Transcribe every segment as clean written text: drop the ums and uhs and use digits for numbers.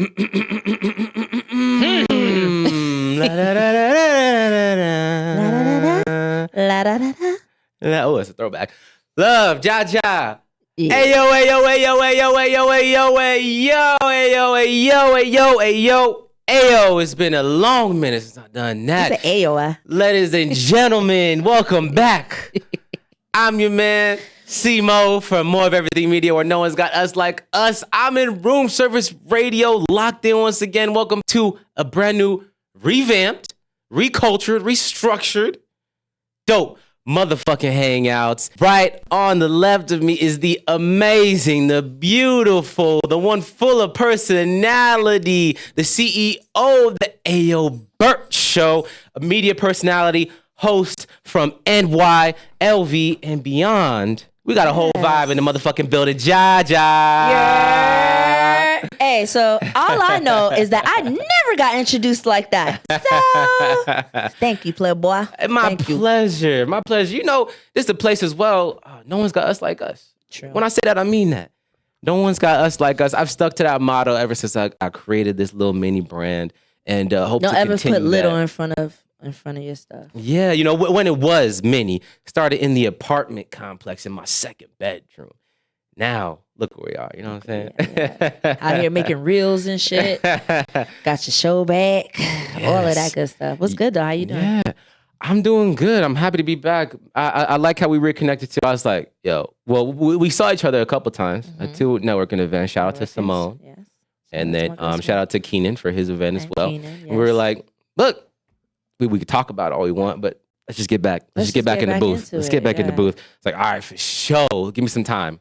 Oh, it's a throwback. Love, Jaja. Yeah. Ayo, ayo, ayo, ayo, ayo, ayo, ayo, ayo, ayo, ayo, ayo, ayo. It's been a long minute since I've done that. It's an ayo. Ladies and gentlemen, welcome back. I'm your man, C-Mo from More of Everything Media, where no one's got us like us. I'm in room service radio, locked in once again. Welcome to a brand new, revamped, recultured, restructured, dope motherfucking hangouts. Right on the left of me is the amazing, the beautiful, the one full of personality, the CEO of the Ayo Birch Show, a media personality, host from NY, LV, and beyond. We got a whole vibe in the motherfucking building. Jaja. Yeah. Hey, so all I know is that I never got introduced like that. So, thank you, Playboy. My pleasure. My pleasure. You know, this is the place as well. No one's got us like us. True. When I say that, I mean that. No one's got us like us. I've stuck to that motto ever since I created this little mini brand, and hope to continue that. Don't ever put little in front of your stuff. Yeah, you know, when it was mini, started in the apartment complex in my second bedroom. Now, look where we are, you know what I'm saying? Yeah. Out here making reels and shit. Got your show back. Yes. All of that good stuff. What's good, though? How you doing? Yeah, I'm doing good. I'm happy to be back. I like how we reconnected, too. I was like, yo, well, we saw each other a couple times at two networking events. Shout out to Simone. Yes. And then shout out to Keenan for his event as well. Keenan, yes. And we were like, look, we could talk about it all we want, but let's just get back. Let's just get back in the booth. Let's get back in the booth. It's like, all right, for sure. Give me some time.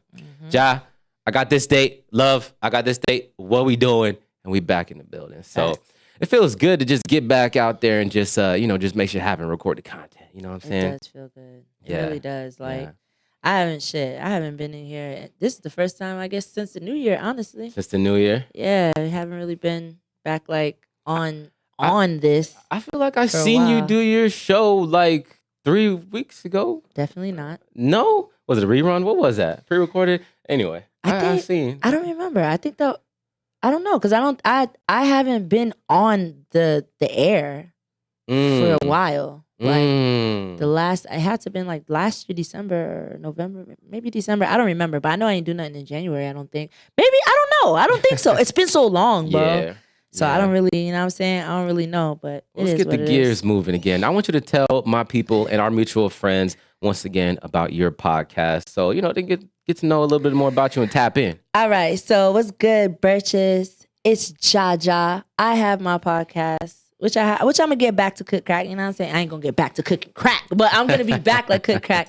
Ja, I got this date. Love, I got this date. What we doing? And we back in the building. So it feels good to just get back out there and just, just make shit happen, record the content. You know what I'm saying? It does feel good. It really does. Like, I haven't been in here. This is the first time, I guess, since the new year, honestly. Since the new year? Yeah, I haven't really been back, like, on this. I feel like I seen you do your show like 3 weeks ago. Definitely not. No? Was it a rerun? What was that? Pre-recorded? Anyway, I don't remember. I think that I don't know because I haven't been on the air for a while. Like the last, I had to have been like last year, December or November, maybe December. I don't remember, but I know I didn't do nothing in January. I don't think. Maybe I don't know. I don't think so. It's been so long, bro. Yeah. So I don't really, you know what I'm saying? I don't really know, but let's get the gears moving again. I want you to tell my people and our mutual friends once again about your podcast. So, they get to know a little bit more about you and tap in. All right. So what's good, Birches? It's Jaja. I have my podcast, which I'm going to get back to cook crack. You know what I'm saying? I ain't going to get back to cooking crack, but I'm going to be back like cook crack.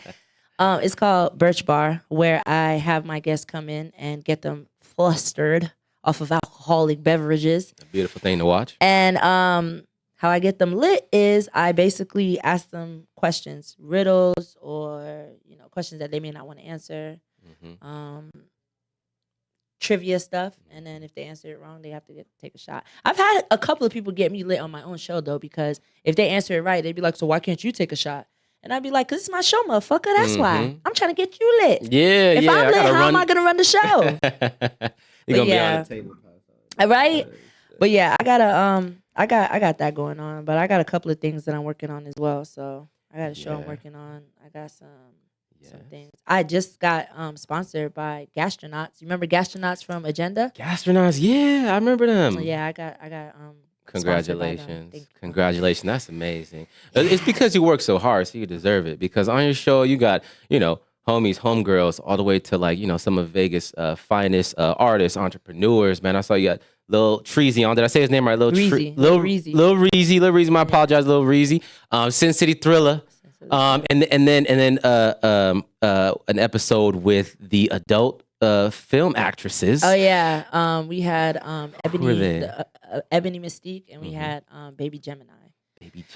It's called Birch Bar, where I have my guests come in and get them flustered off of alcoholic beverages. A beautiful thing to watch. And how I get them lit is I basically ask them questions, riddles, or questions that they may not want to answer, trivia stuff. And then if they answer it wrong, they have to take a shot. I've had a couple of people get me lit on my own show, though, because if they answer it right, they'd be like, so why can't you take a shot? And I'd be like, because it's my show, motherfucker. That's why. I'm trying to get you lit. Yeah, if I'm lit, how am I going to run the show? You're going to be on the table. Right? But yeah, I got that going on. But I got a couple of things that I'm working on as well. So I got a show I'm working on. I got some things. I just got sponsored by Gastronauts. You remember Gastronauts from Agenda? Gastronauts, yeah, I remember them. Yeah, I got Congratulations. Congratulations. That's amazing. It's because you work so hard, so you deserve it. Because on your show, you got, homies, homegirls, all the way to like, some of Vegas' finest artists, entrepreneurs, man. I saw you got Lil Treasy on. Did I say his name right? Lil Reezy. Lil Reezy. I apologize, Lil Reezy. Sin City Thriller. And then an episode with the adult film actresses. Oh yeah. We had Ebony Mystique, and we had Baby Gemini.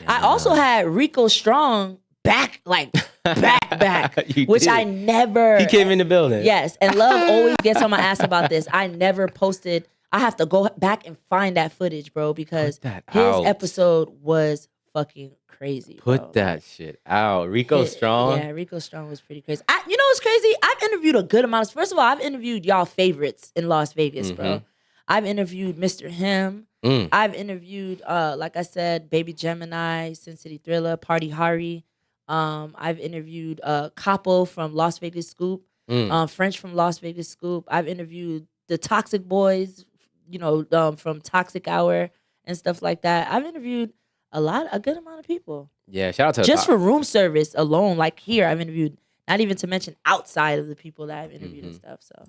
I also had Rico Strong back, which I never. He came in the building. Yes, and Love always gets on my ass about this. I never posted. I have to go back and find that footage, bro, because his episode was fucking crazy. Put that shit out. Rico Strong. Yeah, Rico Strong was pretty crazy. You know what's crazy? I've interviewed a good amount. First of all, I've interviewed y'all favorites in Las Vegas, bro. I've interviewed Mr. Him. I've interviewed, like I said, Baby Gemini, Sin City Thriller, Party Hari. I've interviewed Capo from Las Vegas Scoop, French from Las Vegas Scoop. I've interviewed the Toxic Boys, from Toxic Hour and stuff like that. I've interviewed a good amount of people. Yeah, shout out to just for room service alone. Like here, I've interviewed, not even to mention outside of the people that I've interviewed and stuff. So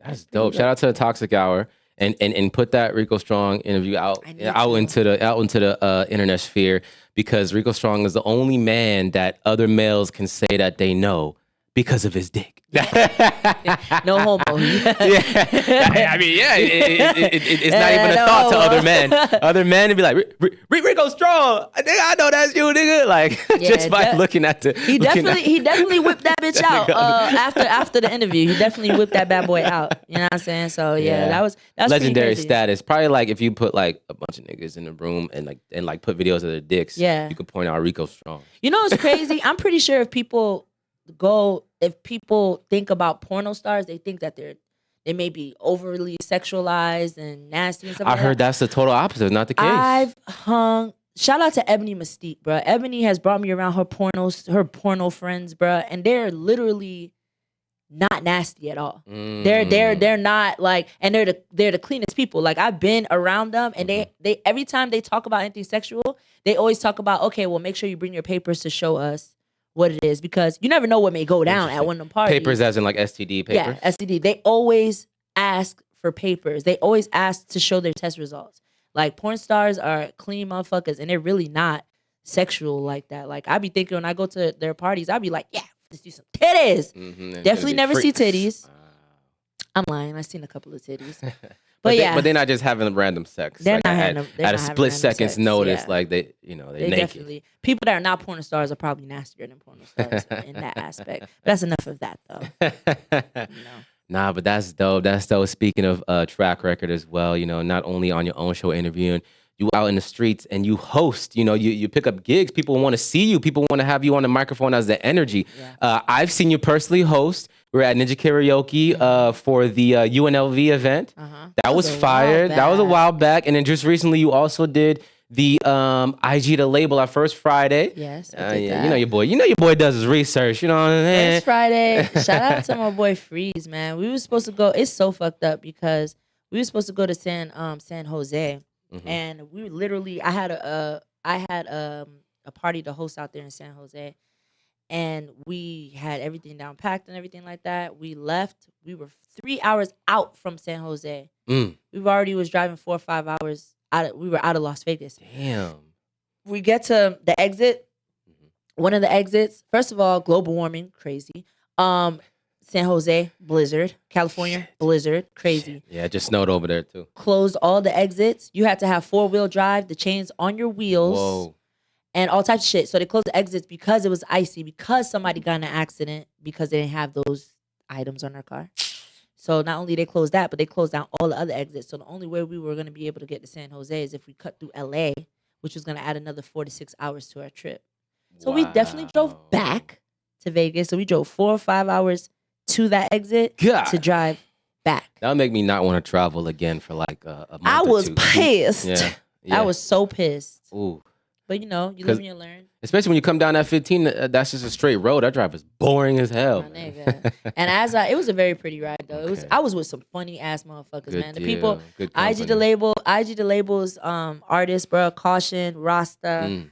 that's dope. Shout out to the Toxic Hour. And put that Rico Strong interview out into the internet sphere, because Rico Strong is the only man that other males can say that they know because of his dick. No homo. I mean, it's not even a thought to other men. Other men would be like, Rico Strong, I know that's you, nigga. Like, just by looking at the... He definitely whipped that bitch out after the interview. He definitely whipped that bad boy out. You know what I'm saying? So, that was legendary status. Probably like if you put like a bunch of niggas in the room and put videos of their dicks, you could point out Rico Strong. You know what's crazy? I'm pretty sure if people think about porno stars, they think that they may be overly sexualized and nasty and stuff like that. I heard that's the total opposite, not the case. Shout out to Ebony Mystique, bro. Ebony has brought me around her porno friends, bro, and they're literally not nasty at all. They're not like, and they're the cleanest people. Like, I've been around them, and they every time they talk about anything sexual, they always talk about, okay, well, make sure you bring your papers to show us what it is, because you never know what may go down at one of them parties. Papers as in like STD papers? Yeah, STD. They always ask for papers. They always ask to show their test results. Like, porn stars are clean motherfuckers, and they're really not sexual like that. Like, I be thinking when I go to their parties, I be like, yeah, let's do some titties. Definitely never see titties. I'm lying. I've seen a couple of titties. But they're not just having random sex. They're like not at a split second's notice, like they naked. Definitely. People that are not porn stars are probably nastier than porn stars in that aspect. But that's enough of that, though. Nah, but that's dope. That's dope. Speaking of track record as well, not only on your own show interviewing, you out in the streets and you host, you pick up gigs. People want to see you. People want to have you on the microphone as the energy. Yeah. I've seen you personally host. We were at Ninja Karaoke for the UNLV event. That was fire. That was a while back. And then just recently you also did the IG The Label our first Friday. Yes, you know your boy does his research, you know what I'm saying? First Friday. Shout out to my boy Freeze, man. We were supposed to go, it's so fucked up because we were supposed to go to San Jose. And we literally, I had a party to host out there in San Jose, and we had everything down packed and everything like that. We left. We were 3 hours out from San Jose. We already was driving 4 or 5 hours out. We were out of Las Vegas. Damn. We get to the exit. One of the exits. First of all, global warming, crazy. San Jose, blizzard. California, blizzard, crazy. Shit. Yeah, it just snowed over there too. Closed all the exits. You had to have 4-wheel drive, the chains on your wheels. Whoa. And all types of shit. So they closed the exits because it was icy, because somebody got in an accident, because they didn't have those items on their car. So not only they closed that, but they closed down all the other exits. So the only way we were going to be able to get to San Jose is if we cut through LA, which was going to add another 4 to 6 hours to our trip. So we definitely drove back to Vegas. So we drove 4 or 5 hours to that exit to drive back. That would make me not want to travel again for like a month I was or two. pissed. Yeah. I was so pissed. Ooh. But you live and you learn. Especially when you come down that 15, that's just a straight road. That drive is boring as hell. My nigga. And it was a very pretty ride though. I was with some funny ass motherfuckers, man. The people, IG The Label's artists, bro, Caution, Rasta,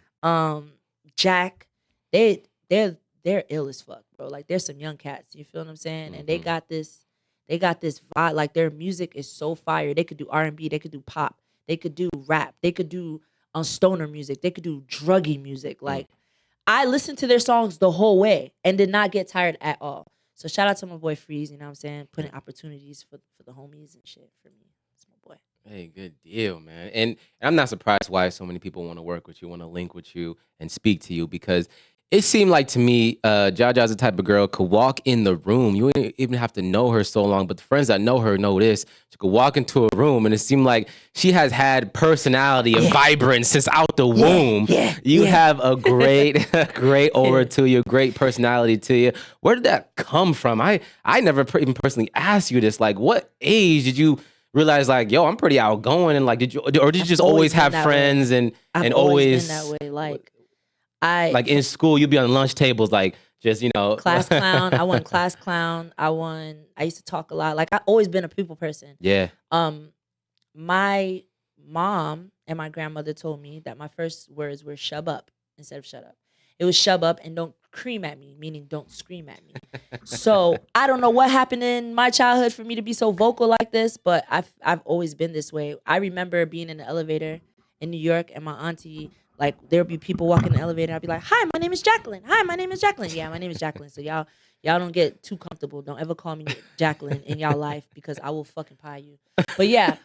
Jack, they're ill as fuck, bro. Like, there's some young cats, you feel what I'm saying? And they got this vibe. Like, their music is so fire. They could do R&B, they could do pop, they could do rap, they could do stoner music, they could do druggy music. Like, I listened to their songs the whole way and did not get tired at all. So shout out to my boy Freeze, you know what I'm saying? Putting opportunities for the homies and shit for me. That's my boy. Hey, good deal, man. And I'm not surprised why so many people want to work with you, want to link with you and speak to you, because it seemed like to me, Jaja's the type of girl could walk in the room. You wouldn't even have to know her so long, but the friends that know her know this. She could walk into a room, and it seemed like she has had personality and vibrance since out the womb. You have a great aura to you, great personality to you. Where did that come from? I never even personally asked you this. Like, what age did you realize like, yo, I'm pretty outgoing, and like, did you just always have friends and always been that way? Like in school, you'd be on lunch tables, like just class clown. I won class clown. I used to talk a lot. Like I always been a people person. Yeah. My mom and my grandmother told me that my first words were "shub up" instead of "shut up." It was "shub up" and "don't cream at me," meaning don't scream at me. So I don't know what happened in my childhood for me to be so vocal like this, but I've always been this way. I remember being in the elevator in New York, and my auntie, like, there would be people walking in the elevator. I'd be like, "Hi, my name is Jacqueline. Hi, my name is Jacqueline." Yeah, my name is Jacqueline. So y'all don't get too comfortable. Don't ever call me Jacqueline in y'all life, because I will fucking pie you. But yeah,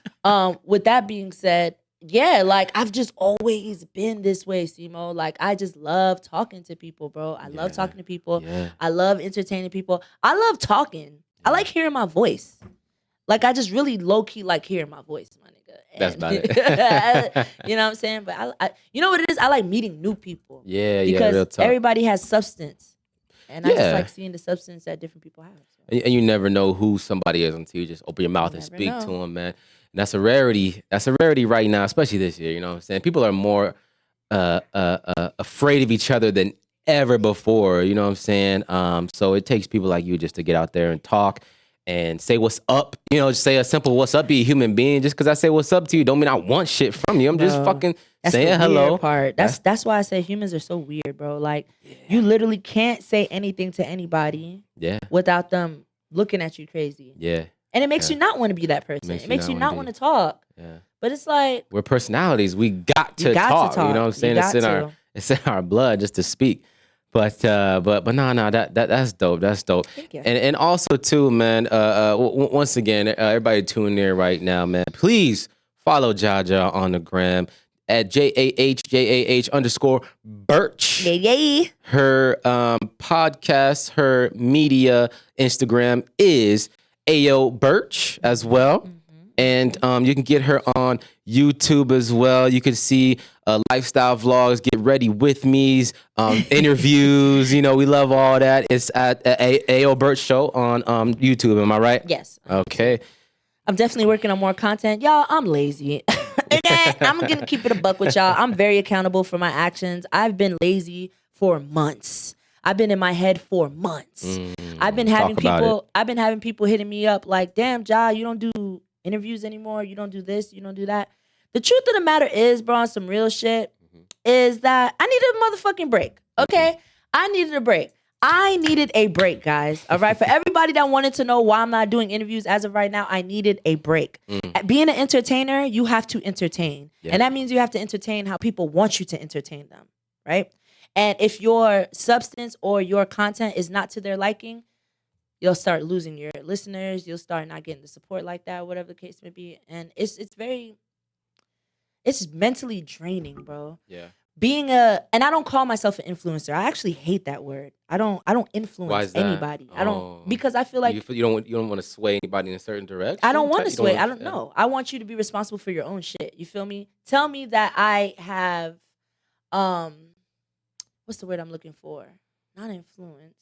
with that being said, yeah, like I've just always been this way, Simo. Like I just love talking to people, bro. I love talking to people. Yeah. I love entertaining people. I love talking. I like hearing my voice. Like I just really low key like hearing my voice, my nigga. That's about it. You know what I'm saying? But I you know what it is? I like meeting new people. Yeah, because real talk. everybody has substance, and I just like seeing the substance that different people have. So. And you never know who somebody is until you just open your mouth and speak to them, man. And that's a rarity. That's a rarity right now, especially this year. You know what I'm saying? People are more afraid of each other than ever before. You know what I'm saying? So it takes people like you just to get out there and talk and say what's up. You know, just say a simple "what's up." Be a human being. Just because I say what's up to you, don't mean I want shit from you. I'm just fucking saying hello. Part. That's why I say humans are so weird, bro. Like you literally can't say anything to anybody without them looking at you crazy. Yeah. And it makes you not want to be that person. It makes you not want to talk. Yeah. But it's like we're personalities. We got to talk. You know what I'm saying? It's in our blood just to speak. But no, that's dope. That's dope. Thank you. And also too, man. Once again, everybody tuning in right now, man. Please follow Jaja on the gram at JAH_Birch. Yeah. Her podcast, her media Instagram is Ayo Birch as well. Mm-hmm. And you can get her on YouTube as well. You can see lifestyle vlogs, get ready with me's, interviews. You know, we love all that. It's at Ayo Birch Show on YouTube. Am I right? Yes. Okay. I'm definitely working on more content. Y'all, I'm lazy. I'm going to keep it a buck with y'all. I'm very accountable for my actions. I've been lazy for months. I've been in my head for months. I've been having people hitting me up like, "Damn, Ja, you don't do interviews anymore. You don't do this. You don't do that." The truth of the matter is, bro, on some real shit, is that I needed a motherfucking break. Okay? I needed a break. I needed a break, guys. All right? For everybody that wanted to know why I'm not doing interviews as of right now, I needed a break. Being an entertainer, you have to entertain. Yeah. And that means you have to entertain how people want you to entertain them. Right? And if your substance or your content is not to their liking, you'll start losing your listeners. You'll start not getting the support like that, whatever the case may be. And it's mentally draining, bro. Yeah. And I don't call myself an influencer. I actually hate that word. I don't influence anybody. I don't, because I feel like you don't want to sway anybody in a certain direction. I don't want to sway. I don't know. I want you to be responsible for your own shit. You feel me? Tell me that I have what's the word I'm looking for? Not influence.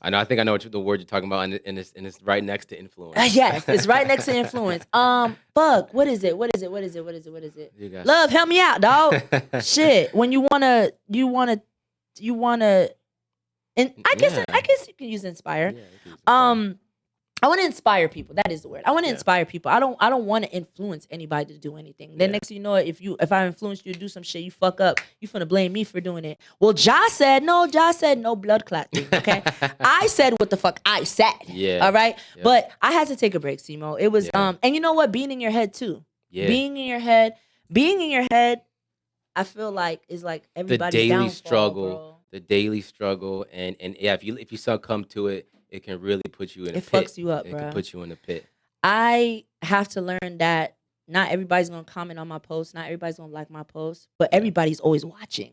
I know. I think I know the word you're talking about, and it's right next to influence. Yes, it's right next to influence. Fuck. What is it? Love, help me out, dog. Shit. When you wanna, and I guess you can use inspire. Yeah, I want to inspire people. That is the word. I want to inspire people. I don't want to influence anybody to do anything. Then next thing you know, if I influence you to do some shit, you fuck up. You finna blame me for doing it. Well, Ja said no blood clot thing. Okay, I said what the fuck I said. Yeah. All right. Yeah. But I had to take a break, Simo. It was and you know what? Being in your head too. Yeah. Being in your head. I feel like is like everybody's the daily struggle, and yeah, if you succumb to it. It can really put you in a pit. It fucks you up, bro. It can put you in a pit. I have to learn that not everybody's going to comment on my post. Not everybody's going to like my post. But everybody's always watching.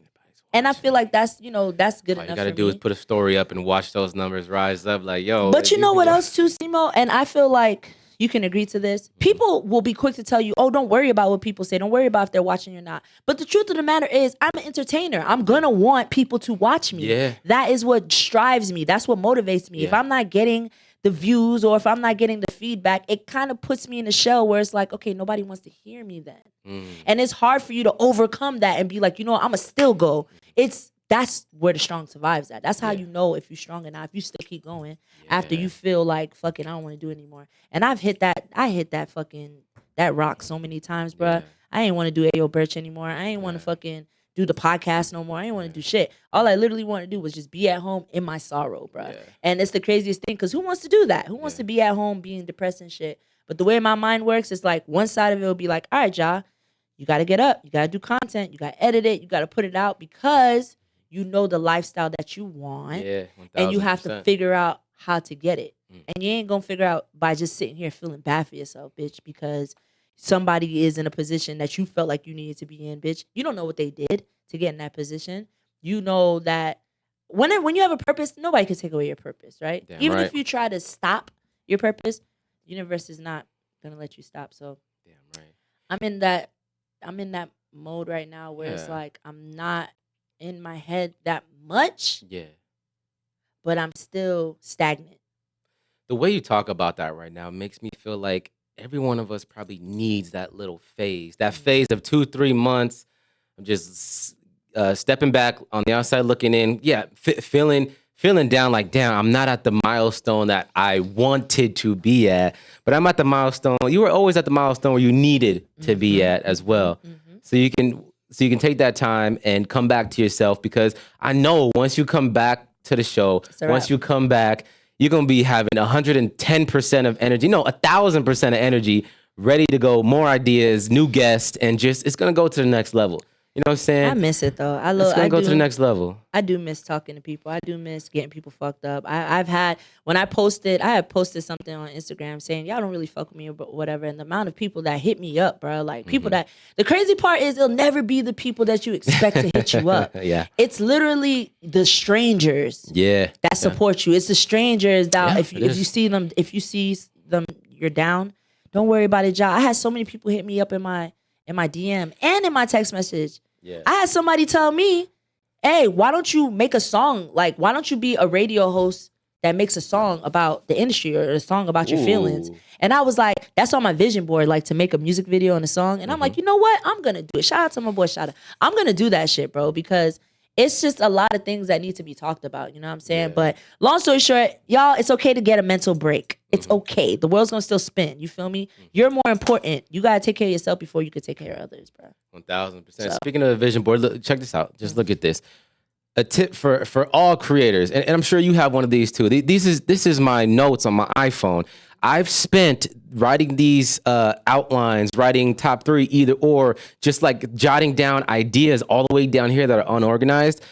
And I feel like that's good enough for me. All you got to do is put a story up and watch those numbers rise up. Like, yo. But you know what else too, Simo? And I feel like you can agree to this. People will be quick to tell you, "Oh, don't worry about what people say. Don't worry about if they're watching or not." But the truth of the matter is, I'm an entertainer. I'm going to want people to watch me. Yeah. That is what strives me. That's what motivates me. Yeah. If I'm not getting the views or if I'm not getting the feedback, it kind of puts me in a shell where it's like, okay, nobody wants to hear me then. And it's hard for you to overcome that and be like, I'm going to still go. That's where the strong survives at. That's how you know if you're strong enough, if you still keep going after you feel like, fuck it, I don't want to do it anymore. And I hit that rock so many times, bro. Yeah. I ain't want to do Ayo Birch anymore. I ain't want to fucking do the podcast no more. I ain't want to do shit. All I literally want to do was just be at home in my sorrow, bro. Yeah. And it's the craziest thing because who wants to do that? Who wants to be at home being depressed and shit? But the way my mind works is like one side of it will be like, all right, y'all, you got to get up. You got to do content. You got to edit it. You got to put it out because you know the lifestyle that you want. Yeah, 1000%. And you have to figure out how to get it. And you ain't going to figure out by just sitting here feeling bad for yourself, bitch, because somebody is in a position that you felt like you needed to be in, bitch. You don't know what they did to get in that position. You know that when you have a purpose, nobody can take away your purpose, right? Damn Even right. if you try to stop your purpose, the universe is not going to let you stop. So damn right. I'm in that mode right now where it's like I'm not in my head that much. Yeah. But I'm still stagnant. The way you talk about that right now makes me feel like every one of us probably needs that little phase. That phase of 2-3 months of just stepping back on the outside looking in. Yeah, feeling down like, damn, I'm not at the milestone that I wanted to be at. But I'm at the milestone. You were always at the milestone where you needed to be at as well. So you can take that time and come back to yourself, because I know once you come back to the show, once you come back, you're going to be having 110% of energy, 1,000% of energy, ready to go, more ideas, new guests, and just, it's going to go to the next level. You know what I'm saying? I miss it though. It's going to go to the next level. I do miss talking to people. I do miss getting people fucked up. I had posted something on Instagram saying, y'all don't really fuck with me or whatever. And the amount of people that hit me up, bro, like people that, the crazy part is it'll never be the people that you expect to hit you up. Yeah. It's literally the strangers that support you. It's the strangers that if you see them, you're down. Don't worry about it, y'all. I had so many people hit me up in my DM and in my text message. Yeah. I had somebody tell me, hey, why don't you make a song? Like, why don't you be a radio host that makes a song about the industry or a song about your feelings? And I was like, that's on my vision board, like to make a music video and a song. And I'm like, you know what? I'm going to do it. Shout out to my boy Shada. I'm going to do that shit, bro, because it's just a lot of things that need to be talked about. You know what I'm saying? Yeah. But long story short, y'all, it's okay to get a mental break. It's okay. The world's going to still spin. You feel me? You're more important. You got to take care of yourself before you can take care of others, bro. 1,000%. So. Speaking of the vision board, look, check this out. Just look at this. A tip for all creators, and I'm sure you have one of these too. This is my notes on my iPhone. I've spent writing these outlines, writing top 3 either or, just like jotting down ideas all the way down here that are unorganized.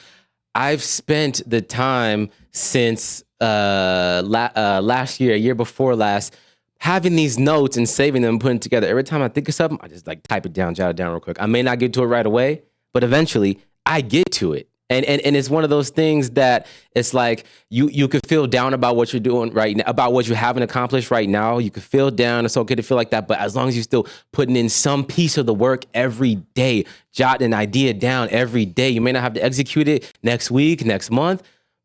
I've spent the time since last year before last, having these notes and saving them, putting together. Every time I think of something, I just like type it down, jot it down real quick. I may not get to it right away, but eventually I get to it. And it's one of those things that it's like you could feel down about what you're doing right now, about what you haven't accomplished right now. You could feel down. It's okay to feel like that. But as long as you're still putting in some piece of the work every day, jot an idea down every day. You may not have to execute it next week, next month,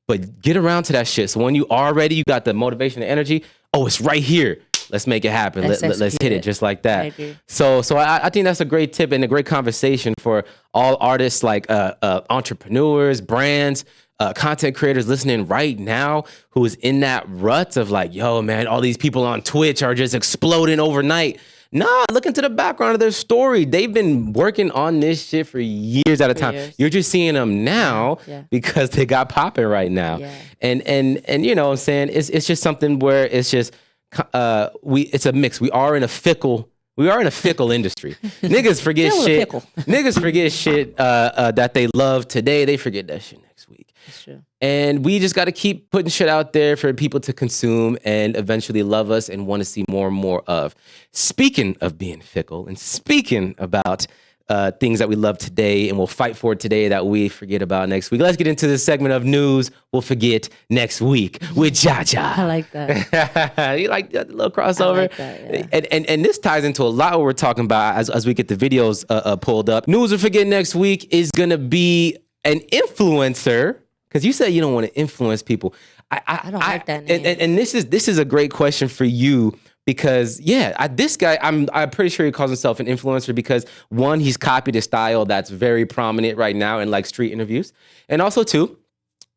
but get around to that shit. So when you are ready, you got the motivation and energy. Oh, it's right here. Let's make it happen. Let's hit it just like that. So I think that's a great tip and a great conversation for all artists, like entrepreneurs, brands, content creators listening right now, who is in that rut of like, yo, man, all these people on Twitch are just exploding overnight. Nah, look into the background of their story. They've been working on this shit for years at a time. You're just seeing them now because they got popping right now. Yeah. And you know what I'm saying? It's just something where it's just, it's a mix. We are in a fickle industry. Niggas forget shit. Niggas forget shit that they love today. They forget that shit next week. That's true. And we just got to keep putting shit out there for people to consume and eventually love us and want to see more and more of. Speaking of being fickle and speaking about things that we love today and we'll fight for today that we forget about next week. Let's get into this segment of news we'll forget next week with Jaja. I like that. You like that little crossover? I like that, yeah. And this ties into a lot of what we're talking about as we get the videos pulled up. News we'll forget next week is going to be an influencer, because you said you don't want to influence people. I don't like that name. And this is a great question for you because this guy I'm pretty sure he calls himself an influencer because one, he's copied a style that's very prominent right now in like street interviews, and also two,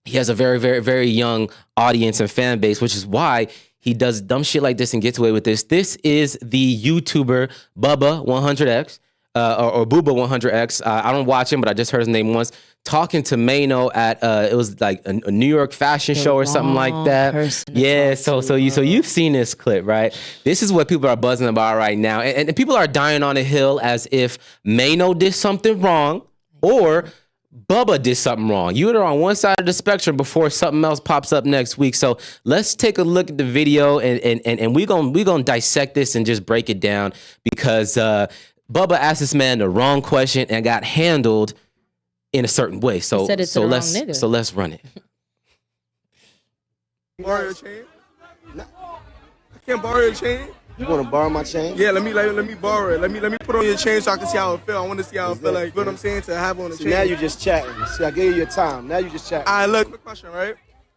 he has a very, very, very young audience and fan base, which is why he does dumb shit like this and gets away with this. This is the YouTuber Bubba 100X or Booba 100X. I don't watch him, but I just heard his name once. Talking to Mano at it was like a New York fashion show or something like that. Yeah, so you've seen this clip, right? This is what people are buzzing about right now, and people are dying on a hill as if Mano did something wrong or Bubba did something wrong. You are on one side of the spectrum before something else pops up next week. So let's take a look at the video and we're gonna dissect this and just break it down because Bubba asked this man the wrong question and got handled in a certain way. So let's run it. Borrow your chain? I can't borrow your chain. You want to borrow my chain? Yeah, let me borrow it. Let me put on your chain so I can see how it feel. I want to see how it feel like. You know what I'm saying? To have on the chain. Now you just chatting. See, I gave you your time. Now you just chatting. All right, look, quick question, right?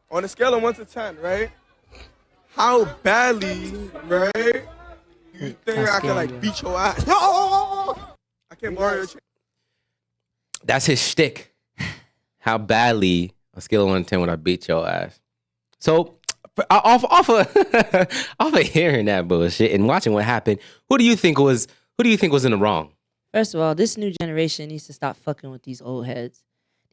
On a scale of 1 to 10, right? How badly, right? You think I can like beat your ass? I can't borrow your chain. That's his shtick. How badly, on a scale of 1 to 10, would I beat your ass? So, off of hearing that bullshit and watching what happened, who do you think was in the wrong? First of all, this new generation needs to stop fucking with these old heads.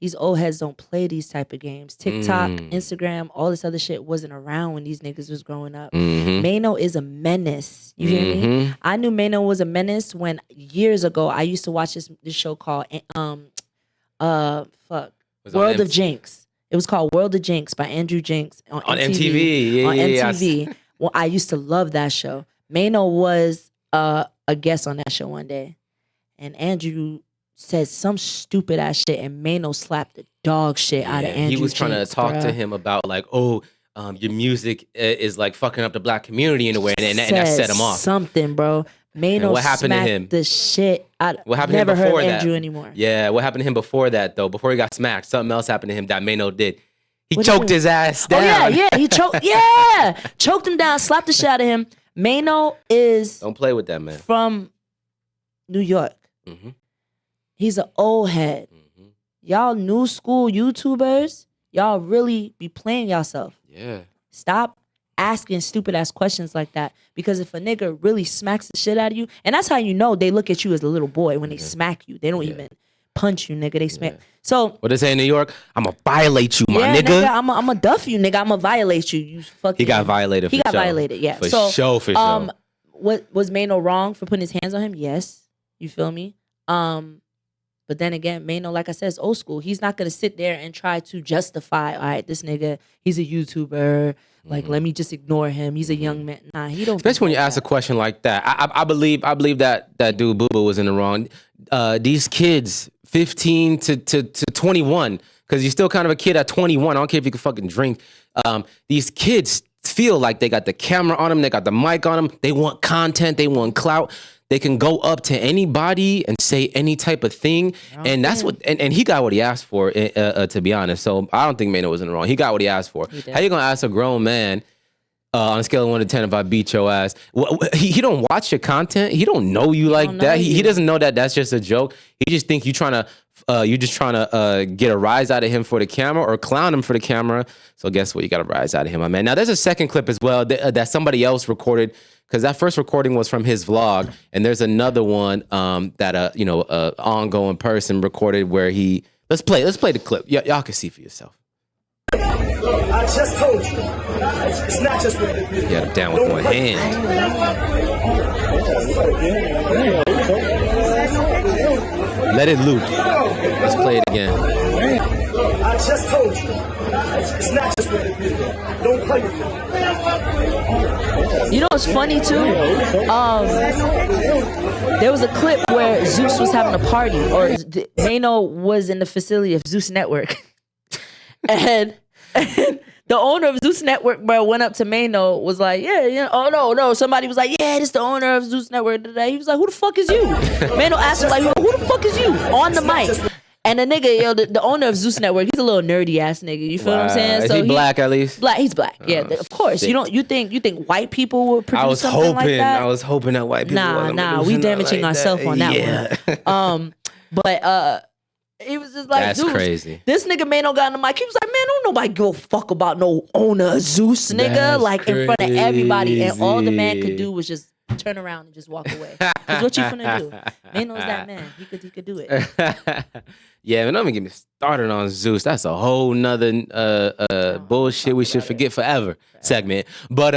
These old heads don't play these type of games. TikTok, Instagram, all this other shit wasn't around when these niggas was growing up. Mano is a menace. You hear me? I knew Mano was a menace when years ago I used to watch this show called World of Jinx. It was called World of Jinx by Andrew Jinx on MTV. On MTV. Well, I used to love that show. Mano was a guest on that show one day, and Andrew said some stupid ass shit, and Mano slapped the dog shit out of Andrew. He was trying to talk to him about like, your music is like fucking up the black community in a way, and that set him off. Something, bro. Mano what happened smacked to him? The shit out. What happened never to him before heard that? Andrew anymore. Yeah, what happened to him before that though? Before he got smacked, something else happened to him that Mano did. He choked his ass down. Oh yeah, he choked. Choked him down, slapped the shit out of him. Mano is don't play with that man from New York. He's an old head. Y'all new school YouTubers, y'all really be playing yourself. Yeah. Stop asking stupid ass questions like that, because if a nigga really smacks the shit out of you, and that's how you know they look at you as a little boy when they smack you. They don't even punch you, nigga. They smack. So what they say in New York? I'ma violate you, my nigga. I'ma duff you, nigga. I'ma violate you. You fucking. He got violated. He got violated. Yeah. For sure. What was Mano wrong for putting his hands on him? Yes. You feel me? But then again, Mano, like I said, is old school. He's not gonna sit there and try to justify, all right, this nigga, he's a YouTuber. Like, let me just ignore him. He's a young man. Nah, he don't. Especially when you ask a question like that. I believe that dude Booba was in the wrong. These kids, 15 to 21, because you're still kind of a kid at 21. I don't care if you can fucking drink. These kids feel like they got the camera on them, they got the mic on them. They want content, they want clout. They can go up to anybody and say any type of thing. And that's what, and he got what he asked for, to be honest. So I don't think Mano was in the wrong. He got what he asked for. How you gonna ask a grown man on a scale of 1 to 10 if I beat your ass? He don't watch your content. He don't know you like that. He doesn't know that that's just a joke. He just think you're trying to get a rise out of him for the camera or clown him for the camera. So guess what? You got a rise out of him, my man. Now there's a second clip as well that somebody else recorded, because that first recording was from his vlog, and there's another one that a ongoing person recorded where he let's play the clip. Y'all can see for yourself. I just told you, it's not just with the video. He had him down with one hand. Let it loop. Let's play it again. I just told you, it's not just with the video. Don't play with it. You know what's funny too? There was a clip where Zeus was having a party, or Mano was in the facility of Zeus Network, and the owner of Zeus Network, bro, went up to Mano, was like, oh no. Somebody was like, yeah, this is the owner of Zeus Network today. He was like, who the fuck is you? Mano asked him like, who the fuck is you? On the mic. And the nigga, yo, the owner of Zeus Network, he's a little nerdy ass nigga. You feel what I'm saying? Is he black at least? Black. He's black. Yeah, of course. shit. You think white people would produce something like that? I was hoping that white people. Nah. We damaging ourselves on that one. But it was just like, that's Zeus. crazy. This nigga Mano got on the mic. He was like, man, don't nobody give a fuck about no owner of Zeus, nigga. That's like in front of everybody, and all the man crazy. could do was just turn around and just walk away. Cause what you finna do? Mano's that man. He could do it. Yeah, man, don't even get me started on Zeus. That's a whole nother bullshit we should forget forever segment. But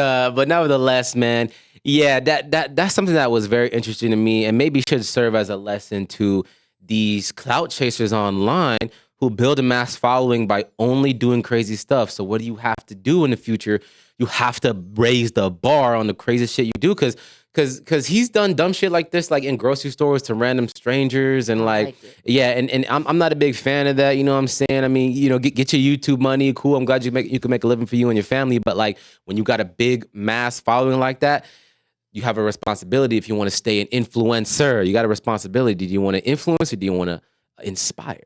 nevertheless, man, yeah, that's something that was very interesting to me, and maybe should serve as a lesson to these clout chasers online who build a mass following by only doing crazy stuff. So what do you have to do in the future? You have to raise the bar on the crazy shit you do, because he's done dumb shit like this, like in grocery stores to random strangers, and like yeah, and I'm not a big fan of that. You know what I'm saying? I mean, you know, get your YouTube money, cool. I'm glad you can make a living for you and your family, but like when you got a big mass following like that, you have a responsibility. If you want to stay an influencer, you got a responsibility. Do you want to influence, or do you want to inspire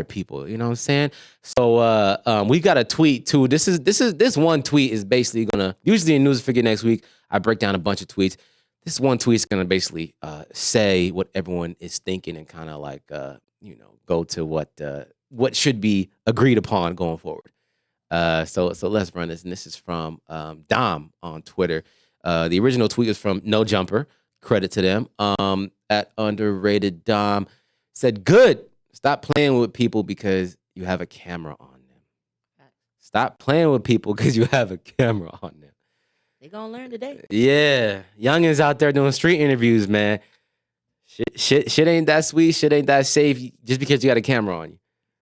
people? You know what I'm saying? So we got a tweet too. This one tweet is basically gonna, usually in News Figure next week, I break down a bunch of tweets. This one tweet is gonna basically say what everyone is thinking, and kind of like go to what should be agreed upon going forward. So let's run this. And this is from Dom on Twitter. The original tweet was from No Jumper. Credit to them. At Underrated Dom said, "Good. Stop playing with people because you have a camera on them. Stop playing with people because you have a camera on them." They gonna learn today. Yeah, youngins out there doing street interviews, man. Shit ain't that sweet. Shit ain't that safe just because you got a camera on you.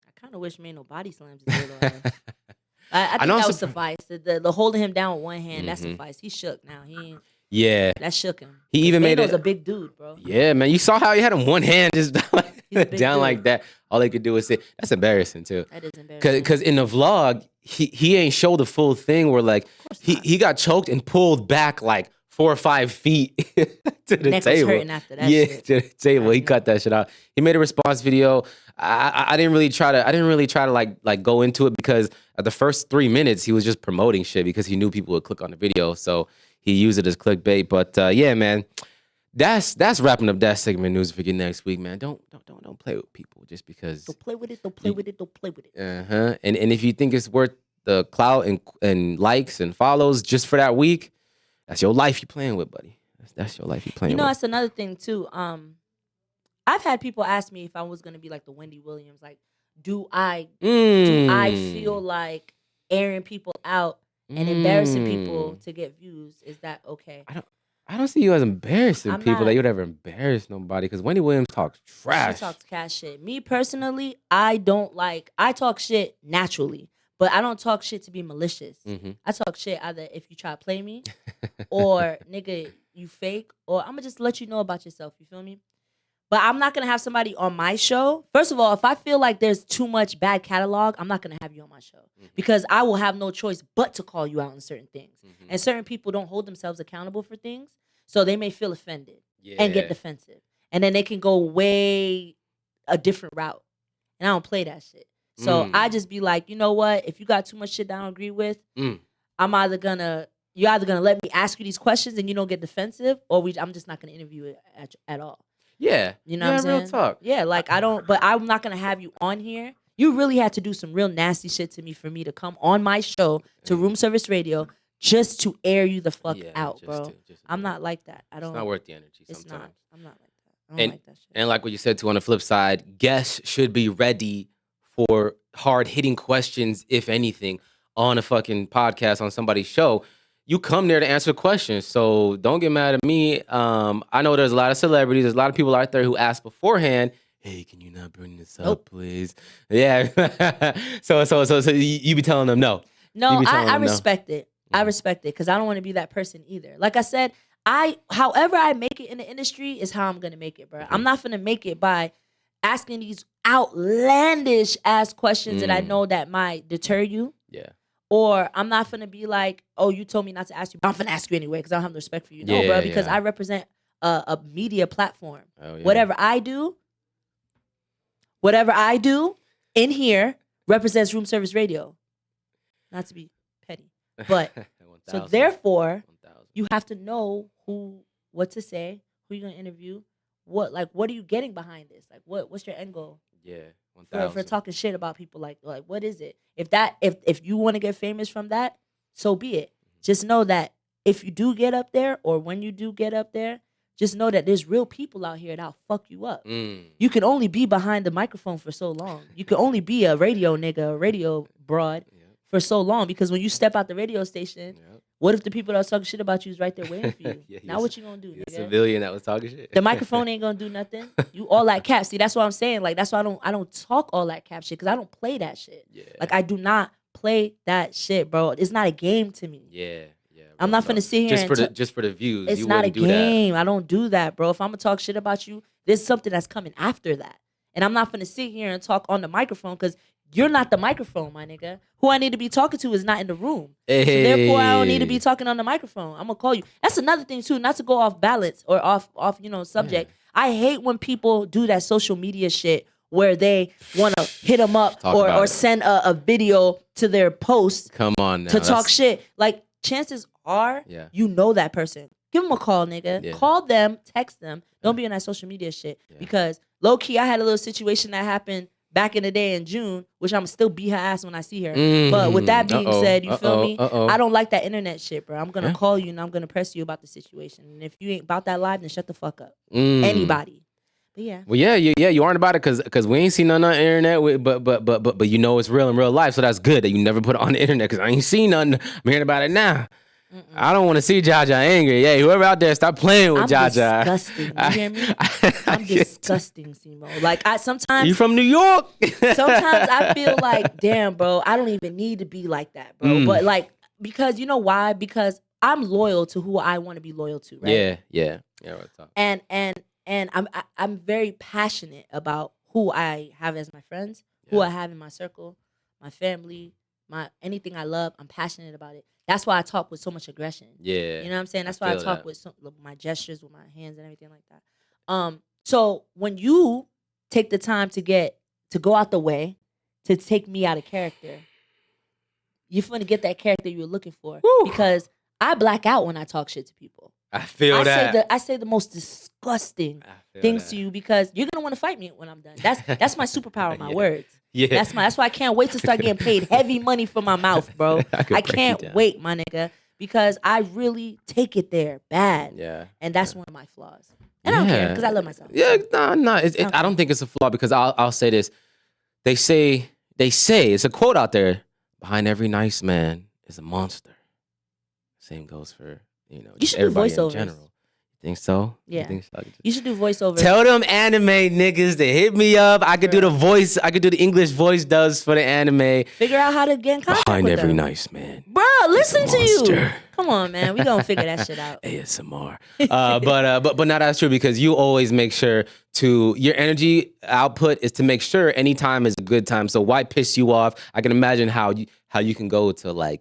I kind of wish no body slams his little ass. I think that would suffice. The holding him down with one hand, that suffice. He shook now. He ain't. Yeah. That shook him. He even made it. Mano's a big dude, bro. Yeah, man. You saw how he had him one hand just down like dude. that. All they could do was say, that's embarrassing too. That is embarrassing. Because in the vlog, he ain't show the full thing where like he got choked and pulled back like 4 or 5 feet to the Neck table. was hurting after that yeah, shit. to the table. He cut that shit out. He made a response video. I didn't really try to like go into it, because at the first 3 minutes he was just promoting shit because he knew people would click on the video. So he used it as clickbait. But yeah, man, that's wrapping up that segment. News Figure next week, man. Don't play with people just because. Don't play with it. Don't play with it. Don't play with it. And if you think it's worth the clout and likes and follows just for that week, that's your life you playing with, buddy. That's your life you playing with. You know, that's another thing too. I've had people ask me if I was gonna be like the Wendy Williams. Like, do I feel like airing people out and embarrassing people to get views? Is that okay? I don't see you as embarrassing I'm people not. that you'd ever embarrass nobody, because Wendy Williams talks trash. She talks cash shit. Me personally, I talk shit naturally, but I don't talk shit to be malicious. I talk shit either if you try to play me or nigga, you fake, or I'm gonna just let you know about yourself. You feel me? But I'm not gonna have somebody on my show. First of all, if I feel like there's too much bad catalog, I'm not gonna have you on my show, because I will have no choice but to call you out on certain things. And certain people don't hold themselves accountable for things, so they may feel offended and get defensive, and then they can go way a different route. And I don't play that shit. So I just be like, you know what? If you got too much shit that I don't agree with, you're either gonna let me ask you these questions and you don't get defensive, or I'm just not gonna interview it at all. Yeah. You know what I'm saying? Real talk. Yeah, like but I'm not gonna have you on here. You really had to do some real nasty shit to me for me to come on my show to Room Service Radio just to air you the fuck out, bro. I'm not like that. I don't. It's not worth the energy It's sometimes. not. I'm not like that. I don't like that shit. And like what you said too, on the flip side, guests should be ready for hard-hitting questions, if anything, on a fucking podcast, on somebody's show. You come there to answer questions, so don't get mad at me. I know there's a lot of celebrities, there's a lot of people out there who ask beforehand, "Hey, can you not bring this up, please?" Yeah. so you be telling them no. No, I respect it. I respect it, because I don't want to be that person either. Like I said, however I make it in the industry is how I'm gonna make it, bro. I'm not gonna make it by asking these outlandish ass questions that I know that might deter you. Yeah. Or I'm not finna be like, oh, you told me not to ask you, but I'm finna ask you anyway because I don't have no respect for you. No, bro, because I represent a media platform. Oh, yeah. Whatever I do, Whatever I do in here represents room service radio. Not to be petty, but so therefore, you have to know what to say, who you're gonna interview, what are you getting behind this? Like, what's your end goal? Yeah, for talking shit about people. Like what is it? If you want to get famous from that, so be it. Just know that if you do get up there, or when you do get up there, just know that there's real people out here that'll fuck you up. You can only be behind the microphone for so long. You can only be a radio nigga, a radio broad for so long, because when you step out the radio station, what if the people that was talking shit about you is right there waiting for you? Now what you gonna do, nigga? Civilian that was talking shit. The microphone ain't gonna do nothing. You all that cap. See, that's what I'm saying. Like, that's why I don't talk all that cap shit, because I don't play that shit. Yeah. Like, I do not play that shit, bro. It's not a game to me. Yeah. I'm not finna sit here just for the views. It's not a game. I don't do that, bro. If I'm gonna talk shit about you, there's something that's coming after that. And I'm not finna sit here and talk on the microphone, because you're not the microphone, my nigga. Who I need to be talking to is not in the room. Hey. So therefore, I don't need to be talking on the microphone. I'm gonna call you. That's another thing too, not to go off balance or off subject. Yeah. I hate when people do that social media shit where they want to hit them up or send a video to their post. Come on now. To talk shit. Like, chances are, you know that person. Give them a call, nigga. Yeah. Call them, text them. Don't be in that social media shit. Yeah. Because low key, I had a little situation that happened back in the day in June, which I'm still beat her ass when I see her. But with that being said, you feel me? I don't like that internet shit, bro. I'm gonna call you and I'm gonna press you about the situation. And if you ain't about that live, then shut the fuck up. Anybody. But yeah. Well, yeah, you aren't about it because we ain't seen none on the internet. But you know it's real in real life, so that's good that you never put it on the internet, because I ain't seen nothing. I'm hearing about it now. I don't want to see Jaja angry. Yeah, whoever out there, stop playing with Jaja. Disgusting. You hear me? I'm disgusting, Simo. Like, sometimes you from New York. Sometimes I feel like, damn, bro, I don't even need to be like that, bro. But like, because you know why? Because I'm loyal to who I want to be loyal to, right? Yeah. And I'm very passionate about who I have as my friends, who I have in my circle, my family, anything I love. I'm passionate about it. That's why I talk with so much aggression. Yeah. You know what I'm saying? That's why I talk with my gestures, with my hands and everything like that. So when you take the time to go out the way to take me out of character, you're going to get that character you were looking for. Woo. Because I black out when I talk shit to people. I feel that. I say the most disgusting things to you, because you're going to want to fight me when I'm done. That's my superpower, my words. Yeah. That's why I can't wait to start getting paid heavy money for my mouth, bro. I can't wait, my nigga, because I really take it there bad. Yeah. And that's one of my flaws. And I don't care, because I love myself. Yeah, no. I don't think it's a flaw, because I'll say this. They say, it's a quote out there, behind every nice man is a monster. Same goes for, you should everybody do voiceovers. In general. Think so? Yeah. You should do voiceovers. Tell them anime niggas to hit me up. I could do the voice. I could do the English voice dubs for the anime. Figure out how to get in contact behind with every them. nice man. Bro, listen to you. Come on, man. We gonna figure that shit out. ASMR. But now that's true, because you always make sure your energy output is to make sure any time is a good time. So why piss you off? I can imagine how you can go to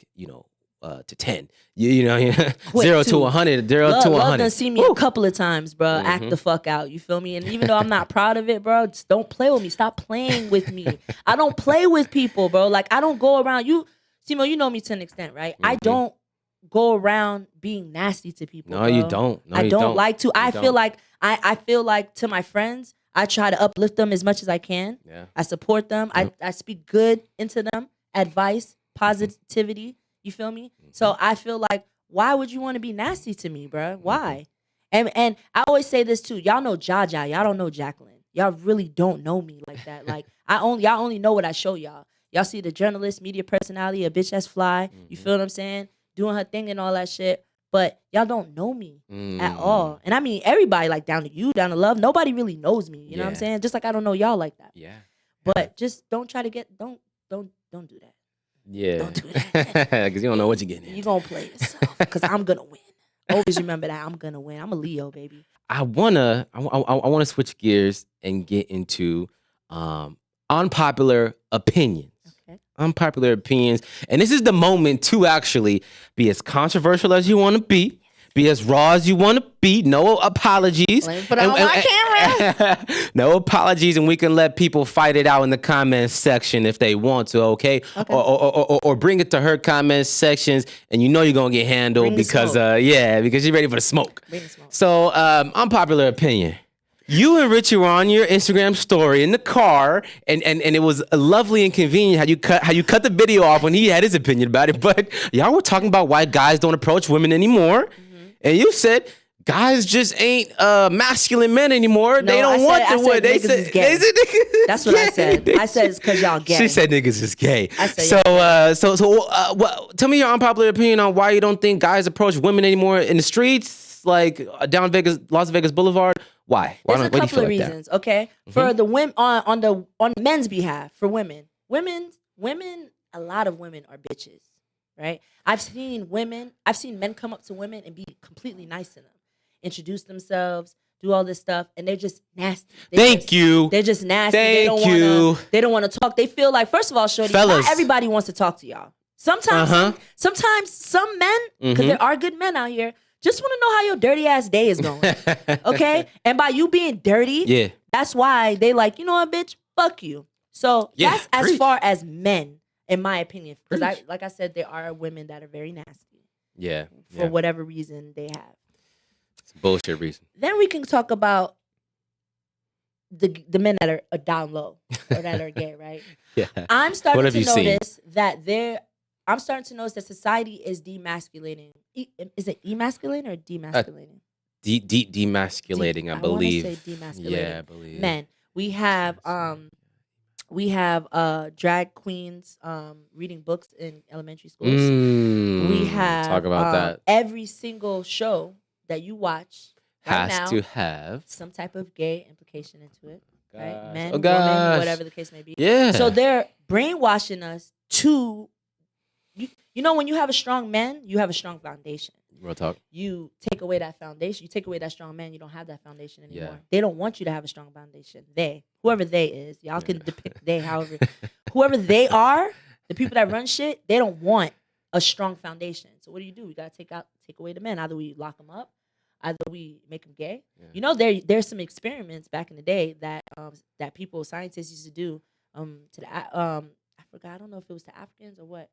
to 10. 0 to 100, 0 to 100. Love done see me a couple of times, bro. Act the fuck out. You feel me? And even though I'm not proud of it, bro, just don't play with me. Stop playing with me. I don't play with people, bro. Like, I don't go around. Simo, you know me to an extent, right? I don't go around being nasty to people. No, bro. you don't. No, I you don't like to. I feel like to my friends, I try to uplift them as much as I can. Yeah. I support them. I speak good into them, advice, positivity. You feel me? So I feel like, why would you want to be nasty to me, bro? Why? And I always say this too. Y'all know Jaja. Y'all don't know Jacqueline. Y'all really don't know me like that. Like, y'all only know what I show y'all. Y'all see the journalist, media personality, a bitch that's fly. You feel what I'm saying? Doing her thing and all that shit. But y'all don't know me at all. And I mean, everybody, like, down to you, down to love. Nobody really knows me. You know what I'm saying? Just like I don't know y'all like that. Yeah. But just don't try to don't do that. Yeah. Don't do that. Because you don't know what you're getting into. You're going to play yourself. Because I'm going to win. Always remember that. I'm going to win. I'm a Leo, baby. I wanna switch gears and get into unpopular opinions. Okay. Unpopular opinions. And this is the moment to actually be as controversial as you want to be. Be as raw as you want to be. No apologies. Let me put on my camera. No apologies, and we can let people fight it out in the comments section if they want to, okay? Or bring it to her comment sections, and you know you're gonna get handled because because you're ready for the smoke. Bring the smoke. So, unpopular opinion. You and Richie were on your Instagram story in the car, and it was lovely and convenient how you cut the video off when he had his opinion about it. But y'all were talking about why guys don't approach women anymore, and you said guys just ain't masculine men anymore. No, they don't want the wood. They said niggas. That's what I said. I said it's because y'all gay. She said niggas is gay. I said tell me your unpopular opinion on why you don't think guys approach women anymore in the streets, like down Las Vegas Boulevard. Why? There's a couple of reasons. That? Okay, for the women on men's behalf, for women, a lot of women are bitches, right? I've seen men come up to women and be completely nice to them, introduce themselves, do all this stuff, and they're just nasty. They're just nasty. They don't want to talk. They feel like, first of all, shorty, not everybody wants to talk to y'all. Sometimes some men, because there are good men out here, just want to know how your dirty ass day is going. Okay? And by you being dirty, that's why they like, you know what, bitch, fuck you. So that's as far as men, in my opinion. Because like I said, there are women that are very nasty. Yeah. For whatever reason they have. It's a bullshit reason. Then we can talk about the men that are down low or that are gay, right? Yeah. I'm starting to notice that society is demasculating. Is it emasculating or demasculating? Demasculating, I believe. I want to say demasculating. Yeah, I believe. Men, we have drag queens reading books in elementary schools. We have talk about that. Every single show that you watch has to have some type of gay implication into it. Right? Men, women, whatever the case may be. Yeah. So they're brainwashing us to, you know, when you have a strong man, you have a strong foundation. Real talk. You take away that foundation. You take away that strong man, you don't have that foundation anymore. Yeah. They don't want you to have a strong foundation. Whoever they is, y'all can depict they however, whoever they are, the people that run shit, they don't want a strong foundation. So what do? You gotta take away the men. Either we lock them up, either we make them gay. Yeah. You know, there's some experiments back in the day that scientists used to do to the I forgot, I don't know if it was to Africans or what.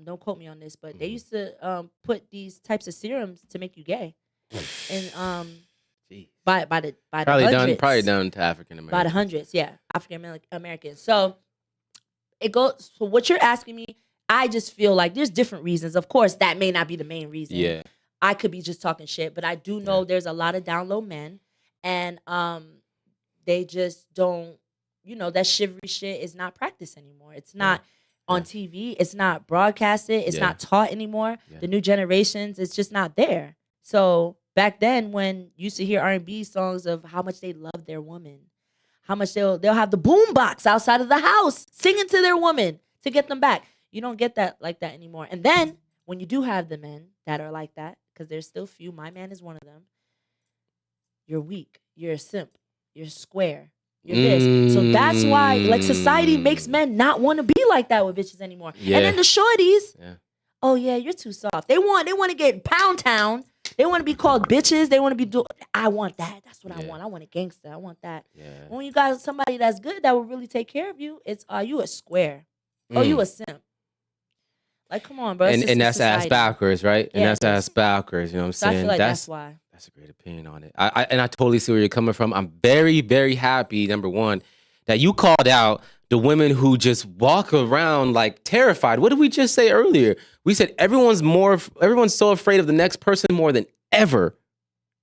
Don't quote me on this, but they used to put these types of serums to make you gay, and by the hundreds, probably done to African Americans. By the hundreds, yeah, African Americans. So it goes. So what you're asking me, I just feel like there's different reasons. Of course, that may not be the main reason. Yeah, I could be just talking shit, but I do know there's a lot of down low men, and they just don't. You know, that chivalry shit is not practiced anymore. It's not. On TV, it's not broadcasted. It's not taught anymore. Yeah. The new generations, it's just not there. So back then, when you used to hear R&B songs of how much they love their woman, how much they'll have the boom box outside of the house singing to their woman to get them back. You don't get that like that anymore. And then when you do have the men that are like that, because there's still few, my man is one of them. You're weak. You're a simp. You're square. You're this. So that's why, like, society makes men not want to be like that with bitches anymore. Yeah. And then the shorties, oh yeah, you're too soft. They want to get pound town. They want to be called bitches. They want to be I want that. That's what I want. I want a gangster. I want that. Yeah. When you got somebody that's good that will really take care of you, it's you a square. Oh, you a simp. Like, come on, bro. And that's ass backwards, right? Yeah, and that's ass backwards. You know what I'm saying? I feel like that's why. That's a great opinion on it. I totally see where you're coming from. I'm very, very happy, number one, that you called out the women who just walk around like terrified. What did we just say earlier? We said everyone's so afraid of the next person more than ever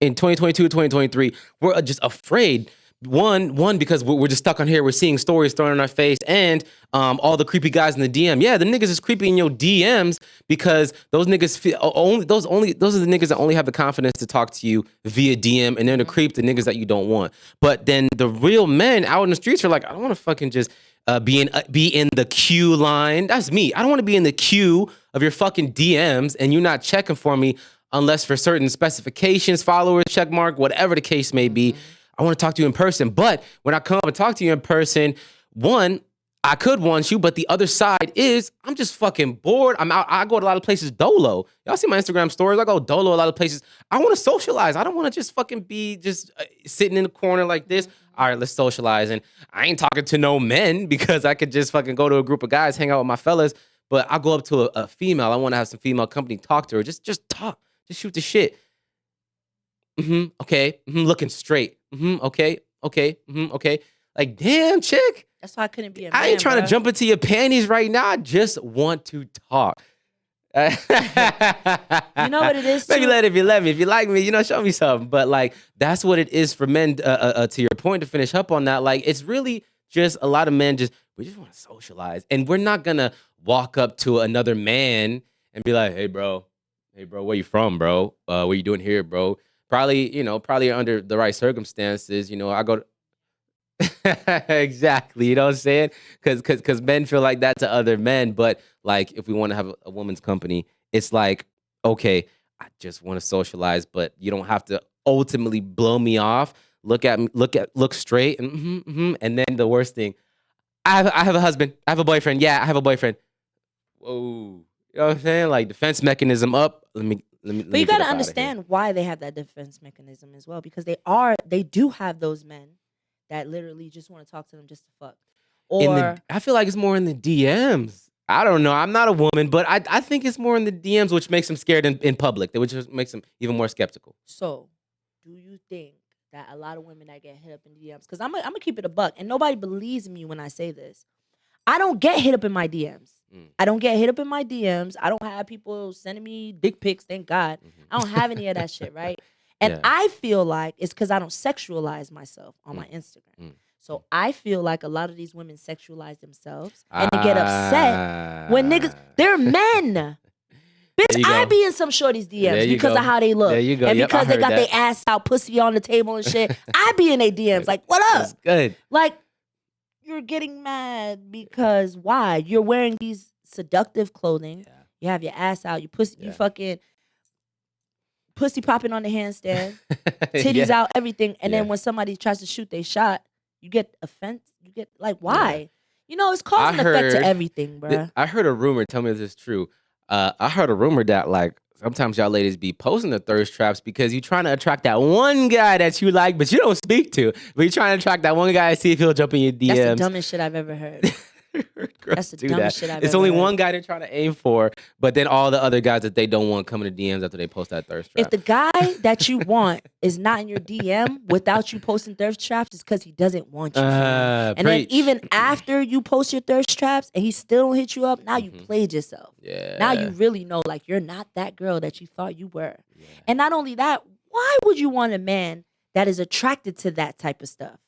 in 2022, 2023. We're just afraid. One, because we're just stuck on here. We're seeing stories thrown in our face, and all the creepy guys in the DM. Yeah, the niggas is creepy in your DMs because those niggas those are the niggas that only have the confidence to talk to you via DM, and they're the creep, the niggas that you don't want. But then the real men out in the streets are like, I don't want to fucking just be in the queue line. That's me. I don't want to be in the queue of your fucking DMs, and you're not checking for me unless for certain specifications, followers, check mark, whatever the case may be. I want to talk to you in person. But when I come up and talk to you in person, one, I could want you, but the other side is I'm just fucking bored. I'm out. I go to a lot of places dolo. Y'all see my Instagram stories? I go dolo a lot of places. I want to socialize. I don't want to just fucking be just sitting in the corner like this. All right, let's socialize. And I ain't talking to no men because I could just fucking go to a group of guys, hang out with my fellas. But I'll go up to a female. I want to have some female company, talk to her. Just talk. Just shoot the shit. Okay. Looking straight. Okay. Okay. Like, damn, chick. That's why I couldn't be a man. I ain't trying to jump into your panties right now. I just want to talk. You know what it is, too? Maybe let it if you let me. If you like me, show me something. But, like, that's what it is for men, to your point, to finish up on that. Like, it's really just a lot of men we just want to socialize. And we're not going to walk up to another man and be like, hey, bro, where you from, bro? What you doing here, bro? Probably under the right circumstances. I go to... Exactly, you know what I'm saying? Because men feel like that to other men, but like if we want to have a woman's company, it's like, okay, I just want to socialize, but you don't have to ultimately blow me off. Look at me, look straight, and and then the worst thing, I have a husband, I have a boyfriend. Yeah, I have a boyfriend. Whoa, you know what I'm saying? Like defense mechanism up. Let me. But you gotta understand why they have that defense mechanism as well, because they do have those men that literally just want to talk to them just to fuck. Or I feel like it's more in the DMs. I don't know. I'm not a woman, but I think it's more in the DMs, which makes them scared in public, which just makes them even more skeptical. So, do you think that a lot of women that get hit up in DMs, because I'm gonna keep it a buck, and nobody believes me when I say this, I don't get hit up in my DMs. I don't get hit up in my DMs. I don't have people sending me dick pics, thank God. I don't have any of that shit, right? And I feel like it's because I don't sexualize myself on my Instagram. So I feel like a lot of these women sexualize themselves and they get upset when niggas, they're men. Bitch, I be in some shorties DMs because of how they look. There you go. And Yep, because I they heard got that. their ass out, pussy on the table and shit. I be in their DMs like, what up? That's good. Like, you're getting mad because why? You're wearing these seductive clothing. You have your ass out. You pussy. You fucking pussy popping on the handstand. Titties out. Everything. And then when somebody tries to shoot their shot, you get offense. You get like, why? It's cause and effect to everything, bro. I heard a rumor. Tell me if this is true. I heard a rumor that like sometimes y'all ladies be posting the thirst traps because you're trying to attract that one guy that you like, but you don't speak to. But you're trying to attract that one guy to see if he'll jump in your DMs. That's the dumbest shit I've ever heard. That's the dumbest shit I've ever It's only heard. one guy they're trying to aim for, but then all the other guys that they don't want coming to DMs after they post that thirst trap. If the guy that you want is not in your DM without you posting thirst traps, it's because he doesn't want you. And then Preach. even after you post your thirst traps and he still don't hit you up, now you played yourself. Yeah. Now you really know like you're not that girl that you thought you were. Yeah. And not only that, why would you want a man that is attracted to that type of stuff?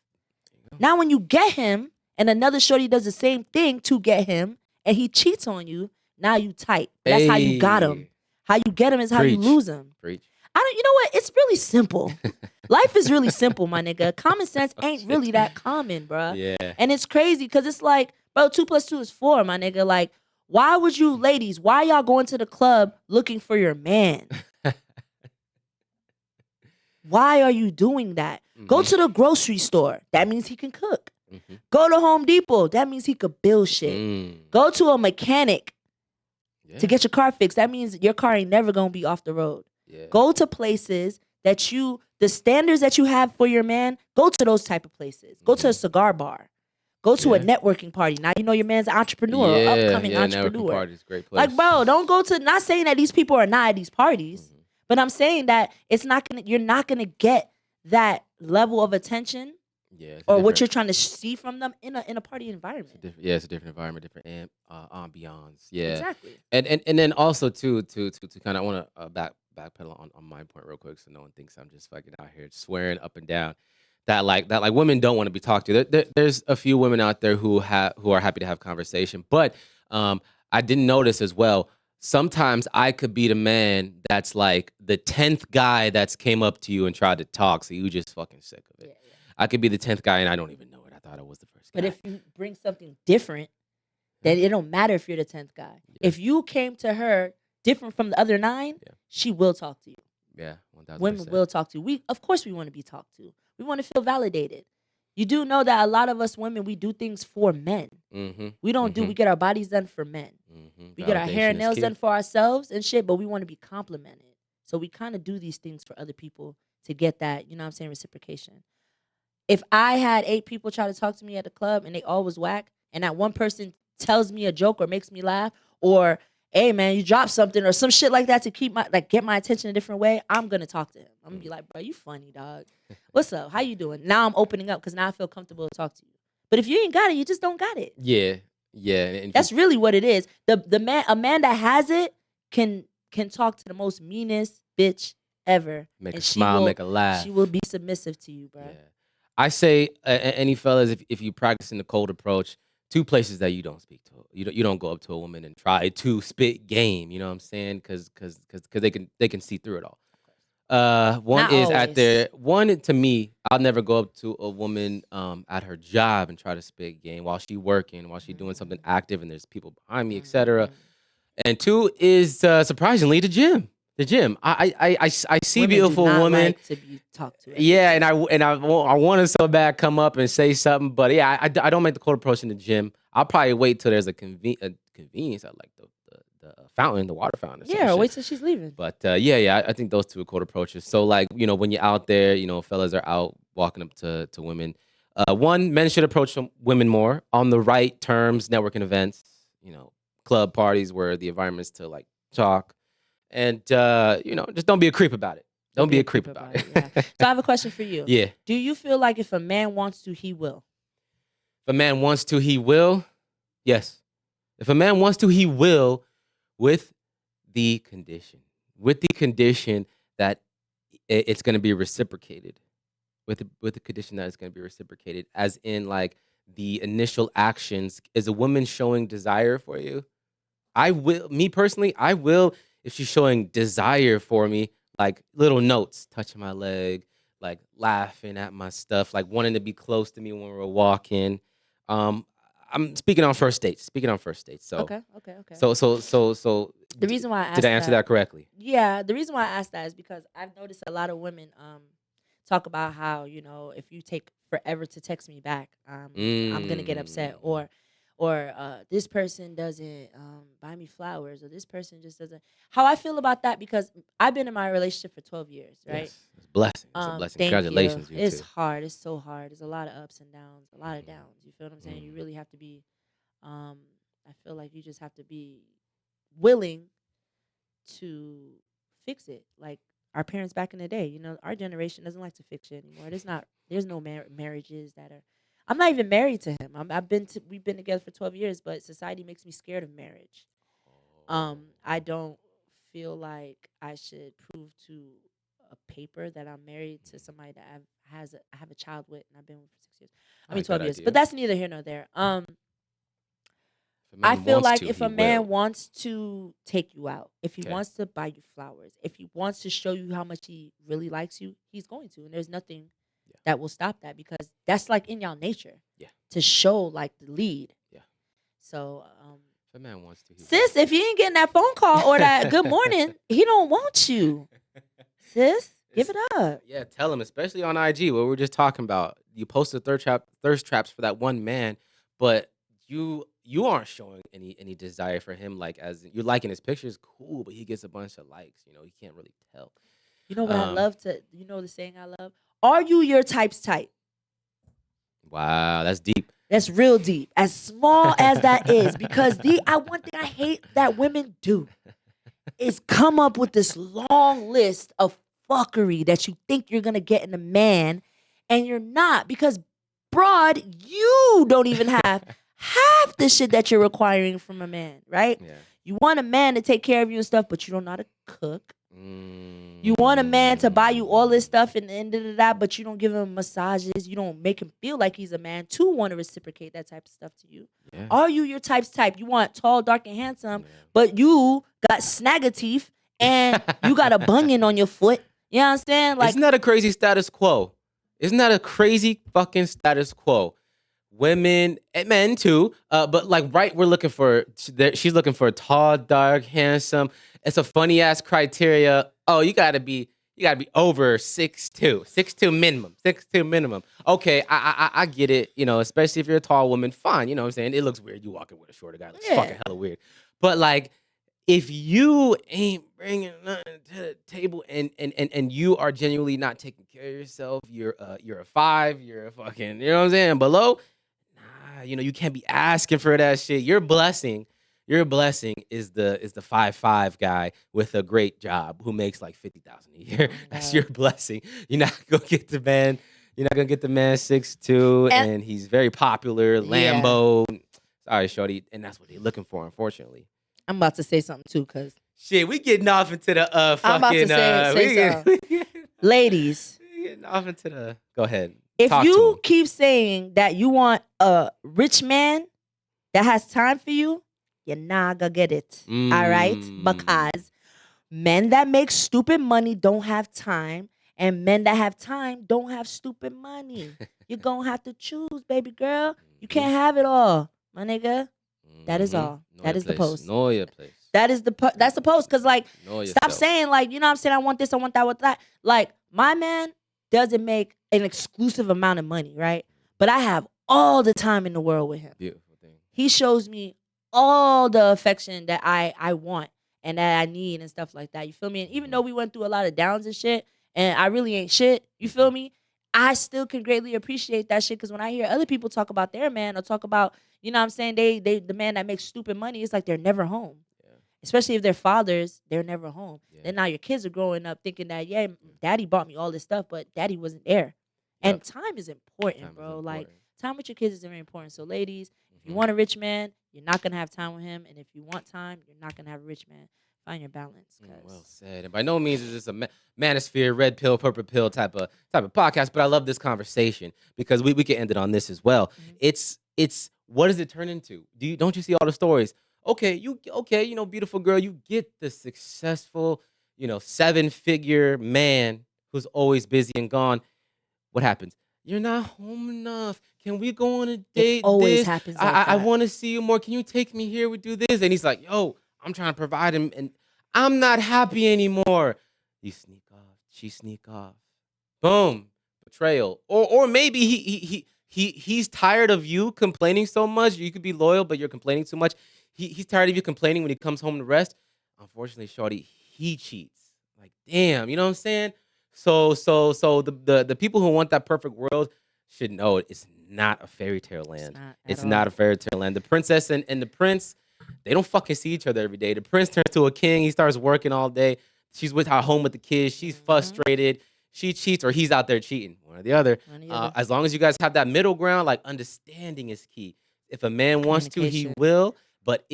Now when you get him and another shorty does the same thing to get him and he cheats on you, now you tight. That's how you got him. How you get him is how you lose him. Preach. You know what? It's really simple. Life is really simple, my nigga. Common sense ain't really that common, bro. Yeah. And it's crazy because it's like, bro, 2 + 2 is 4, my nigga. Like, why would you, ladies, why y'all going to the club looking for your man? Why are you doing that? Go to the grocery store. That means he can cook. Go to Home Depot. That means he could build shit. Go to a mechanic to get your car fixed. That means your car ain't never going to be off the road. Go to places that the standards that you have for your man, go to those type of places. Go to a cigar bar. Go to a networking party. Now you know your man's an entrepreneur or upcoming entrepreneur. Networking party's a great place. Like, bro, don't go to, not saying that these people are not at these parties, but I'm saying that you're not gonna get that level of attention or what you're trying to see from them in a party environment. It's a different environment, different ambiance. Yeah, exactly. And then also to kind of want to backpedal on my point real quick, so no one thinks I'm just fucking out here swearing up and down that women don't want to be talked to. There's a few women out there who are happy to have conversation, but I didn't notice as well. Sometimes I could be the man that's like the 10th guy that's came up to you and tried to talk, so you just fucking sick of it. Yeah. I could be the 10th guy and I don't even know it. I thought I was the first guy. But if you bring something different, then it don't matter if you're the 10th guy. Yeah. If you came to her different from the other 9, she will talk to you. Yeah, 1,000%. Women will talk to you. Of course we want to be talked to. We want to feel validated. You do know that a lot of us women, we do things for men. Mm-hmm. We don't we get our bodies done for men. Mm-hmm. We get our hair and nails done for ourselves and shit, but we want to be complimented. So we kind of do these things for other people to get that, you know what I'm saying, reciprocation. If I had 8 people try to talk to me at the club and they all was whack, and that one person tells me a joke or makes me laugh, or hey man, you dropped something or some shit like that to keep my get my attention a different way, I'm gonna talk to him. I'm gonna be like, bro, you funny, dog. What's up? How you doing? Now I'm opening up because now I feel comfortable to talk to you. But if you ain't got it, you just don't got it. Yeah. And that's really what it is. A man that has it can talk to the most meanest bitch ever. Make a smile, make a laugh. She will be submissive to you, bro. Yeah. I say, any fellas, if you practicing the cold approach, 2 places that you don't speak to. You don't go up to a woman and try to spit game. You know what I'm saying? Because they can see through it all. One Not is always. at their one to me. I'll never go up to a woman at her job and try to spit game while she working, while she doing something active, and there's people behind me, etc. And 2 is surprisingly the gym. The gym. I see Women beautiful do not women. like to be talked to. Yeah, and I want to so bad come up and say something, but yeah, I don't make the cold approach in the gym. I'll probably wait till there's a convenience at like the fountain, the water fountain. Or some Yeah, shit. wait till she's leaving. But yeah, I think those 2 are cold approaches. So like, when you're out there, fellas are out walking up to women. One, men should approach women more on the right terms, networking events, club parties where the environment's to like talk. And, just don't be a creep about it. Don't be a creep about it. Yeah. So I have a question for you. Yeah. Do you feel like if a man wants to, he will? If a man wants to, he will. Yes. If a man wants to, he will, with the condition that it's going to be reciprocated. With the condition that it's going to be reciprocated, as in like the initial actions. Is a woman showing desire for you? Me personally, I will. If she's showing desire for me, like little notes, touching my leg, like laughing at my stuff, like wanting to be close to me when we're walking. I'm speaking on first dates. So Okay. So The reason why I asked did I answer that correctly? Yeah, the reason why I asked that is because I've noticed a lot of women talk about how, if you take forever to text me back, I'm gonna get upset, or this person doesn't buy me flowers, or this person just doesn't. How I feel about that, because I've been in my relationship for 12 years, right? Yes. It's a blessing. It's a blessing. Thank Congratulations. you. You It's too. hard. It's so hard. There's a lot of ups and downs, a lot of downs. You feel what I'm saying? You really have to be. I feel like you just have to be willing to fix it. Like our parents back in the day, our generation doesn't like to fix shit anymore. There's no marriages that are. I'm not even married to him. We've been together for 12 years, but society makes me scared of marriage. I don't feel like I should prove to a paper that I'm married to somebody that I have a child with, and I've been with for 6 years. I mean 12 years, but that's neither here nor there. I feel like if a man wants to take you out, if he wants to buy you flowers, if he wants to show you how much he really likes you, he's going to. And there's nothing that will stop that, because that's like in y'all nature. Yeah. To show like the lead. Yeah. So if a man wants to, sis, if you ain't getting that phone call or that good morning, he don't want you. Sis, give it up. Yeah, tell him, especially on IG, what we were just talking about. You posted thirst traps for that one man, but you aren't showing any desire for him. Like, as you're liking his pictures, cool, but he gets a bunch of likes. He can't really tell. You know what I love to? You know the saying I love? Are you your type's type? Wow, that's deep. That's real deep. As small as that is, because one thing I hate that women do is come up with this long list of fuckery that you think you're gonna get in a man, and you're not, because broad, you don't even have half the shit that you're requiring from a man, right? Yeah. You want a man to take care of you and stuff, but you don't know how to cook. You want a man to buy you all this stuff and that, but you don't give him massages. You don't make him feel like he's a man to want to reciprocate that type of stuff to you. Yeah. Are you your type's type? You want tall, dark, and handsome, but you got snagger teeth and you got a bunion on your foot. You know what I'm saying? Like, isn't that a crazy status quo? Isn't that a crazy fucking status quo? Women and men too, but like, right, she's looking for tall, dark, handsome. It's a funny ass criteria. Oh, you gotta be You gotta be over 6'2", 6'2" minimum, 6'2" minimum. Okay, I get it. You know, especially if you're a tall woman, fine. You know what I'm saying? It looks weird. You walking with a shorter guy, it looks fucking hella weird. But like, if you ain't bringing nothing to the table and you are genuinely not taking care of yourself, you're a 5, you're a fucking, you know what I'm saying, below, nah, you know, you can't be asking for that shit. Your blessing is the 5'5" guy with a great job who makes like 50,000 a year. That's your blessing. You're not gonna get the man. You're not gonna get the man 6'2", and he's very popular. Lambo. Sorry, shorty, and that's what they're looking for, unfortunately. I'm about to say something too, cause shit, we getting off into the fucking. I'm about to say something. Ladies, we getting off into the. Go ahead. If Talk you keep saying that you want a rich man that has time for you, you're not gonna get it. All right? Because men that make stupid money don't have time, and men that have time don't have stupid money. You're gonna have to choose, baby girl. You can't have it all, my nigga. That is all. That is the post. Know your place. That's the post. Cause like, stop saying like, you know what I'm saying? I want this, I want that, what that. Like, my man doesn't make an exclusive amount of money, right? But I have all the time in the world with him. Beautiful thing. He shows me all the affection that I want and that I need and stuff like that. You feel me? And even though we went through a lot of downs and shit, and I really ain't shit, you feel me? I still can greatly appreciate that shit, because when I hear other people talk about their man or talk about, you know what I'm saying, they the man that makes stupid money, it's like they're never home. Yeah. Especially if they're fathers, they're never home. Yeah. Then now your kids are growing up thinking that, yeah, daddy bought me all this stuff, but daddy wasn't there. Yep. And time is important, bro. Like, time with your kids is very important. So ladies, if you want a rich man, you're not going to have time with him. And if you want time, you're not going to have a rich man. Find your balance. Well said. And by no means is this a manosphere, red pill, purple pill type of podcast, but I love this conversation because we can end it on this as well. Mm-hmm. It's what does it turn into? Don't you see all the stories? Okay, beautiful girl, you get the successful, 7-figure man who's always busy and gone. What happens? You're not home enough. Can we go on a date? It always happens like that. I want to see you more. Can you take me here? We do this. And he's like, yo, I'm trying to provide him, and I'm not happy anymore. You sneak off. She sneak off. Boom. Betrayal. Or maybe he's tired of you complaining so much. You could be loyal, but you're complaining too much. He's tired of you complaining when he comes home to rest. Unfortunately, shorty, he cheats. Like, damn, you know what I'm saying? So the people who want that perfect world should know it's not a fairy tale land. It's not a fairy tale land. The princess and the prince, they don't fucking see each other every day. The prince turns to a king. He starts working all day. She's with her home with the kids. She's frustrated. She cheats, or he's out there cheating. One or the other. As long as you guys have that middle ground, like, understanding is key. If a man wants to, he will. But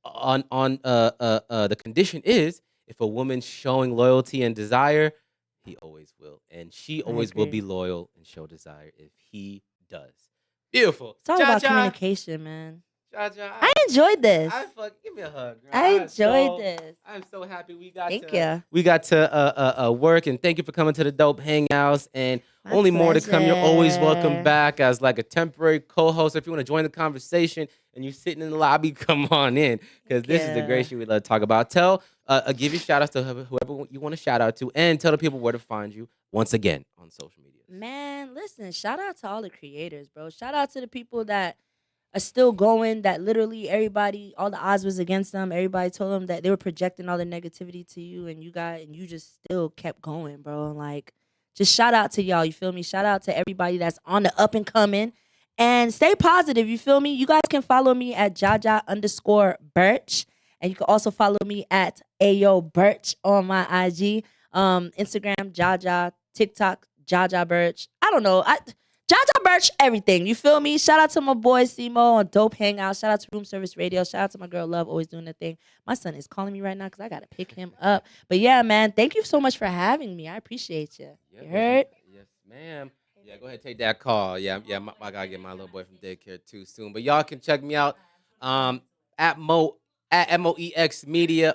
on the condition is, if a woman's showing loyalty and desire, he always will. And she always will be loyal and show desire if he does. Beautiful. It's all about communication, man. I enjoyed this. Give me a hug, girl. I enjoyed this. I'm so happy we got to work, and thank you for coming to the Dope Hangouts. And only more to come. You're always welcome back as like a temporary co-host. If you want to join the conversation and you're sitting in the lobby, come on in, because this is the great shit we love to talk about. Give your shout outs to whoever you want to shout out to, and tell the people where to find you once again on social media. Man, listen, shout out to all the creators, bro. Shout out to the people that are still going, that literally everybody, all the odds was against them. Everybody told them that they were projecting all the negativity to you, and you just still kept going, bro. Like, just shout out to y'all, you feel me? Shout out to everybody that's on the up and coming, and stay positive, you feel me? You guys can follow me at Jaja_Birch, and you can also follow me at Ayo Birch on my IG, Instagram, Jaja, TikTok, Jaja Birch. I don't know. Jaja Birch, everything. You feel me? Shout out to my boy Simo on Dope Hangout. Shout out to Room Service Radio. Shout out to my girl Love, always doing the thing. My son is calling me right now because I got to pick him up. But yeah, man, thank you so much for having me. I appreciate you. Yeah, you heard? Yes, ma'am. Yeah, go ahead, take that call. Yeah, I got to get my little boy from daycare too soon. But y'all can check me out at MOEX Media.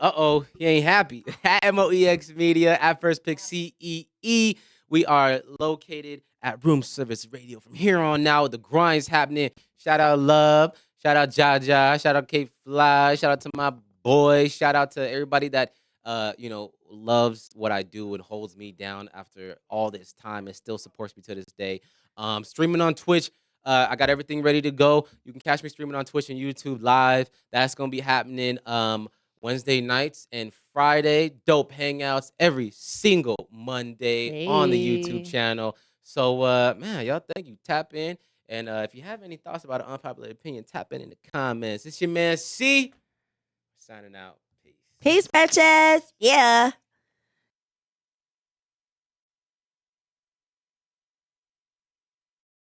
He ain't happy. At MOEX Media, at First Pick CEE. We are located at Room Service Radio. From here on now, the grind's happening. Shout out Love. Shout out Jaja. Shout out Kate Fly. Shout out to my boy. Shout out to everybody that loves what I do and holds me down after all this time and still supports me to this day. Streaming on Twitch. I got everything ready to go. You can catch me streaming on Twitch and YouTube live. That's gonna be happening Wednesday nights and Friday. Dope hangouts every single Monday on the YouTube channel. So man, y'all thank you. Tap in. And if you have any thoughts about an unpopular opinion, tap in the comments. It's your man C. Signing out. Peace. Peace, Birches. Yeah.